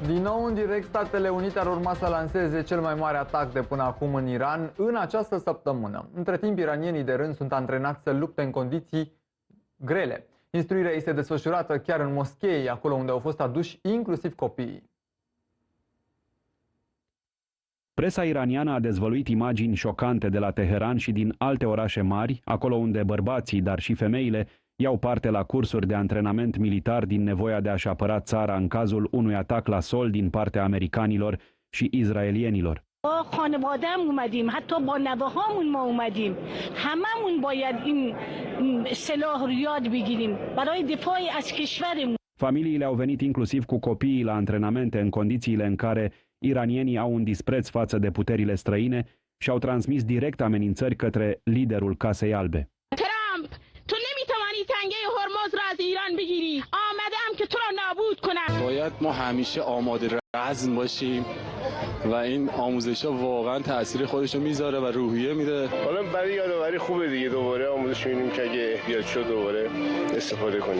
Din nou, în direct, Statele Unite ar urma să lanseze cel mai mare atac de până acum în Iran în această săptămână. Între timp, iranienii de rând sunt antrenați să lupte în condiții grele. Instruirea este desfășurată chiar în moschei, acolo unde au fost aduși inclusiv copiii. Presa iraniană a dezvăluit imagini șocante de la Teheran și din alte orașe mari, acolo unde bărbații, dar și femeile, iau parte la cursuri de antrenament militar din nevoia de a-și apăra țara în cazul unui atac la sol din partea americanilor și izraelienilor. خانواده‌ام اومدیم حتی با نوه‌هامون ما اومدیم هممون باید این سلاح رو یاد بگیریم برای دفاع از کشورمون. Familiile au venit inclusiv cu copiii la antrenamente în condițiile în care iranienii au un dispreț față de puterile străine și au transmis direct amenințări către liderul Casei Albe. Trump, tu نمی‌توانی تنگه هرمز را از ایران بگیری. آمدم که تو را نابود کنم. باید ما همیشه آماده رزم باشیم و این آموزش‌ها واقعا تأثیر خودش رو میذاره و روحیه میده. حالا برای یادآوری خوبه دیگه دوباره آموزش می‌بینیم که اگه احتیاج شد دوباره استفاده کنیم.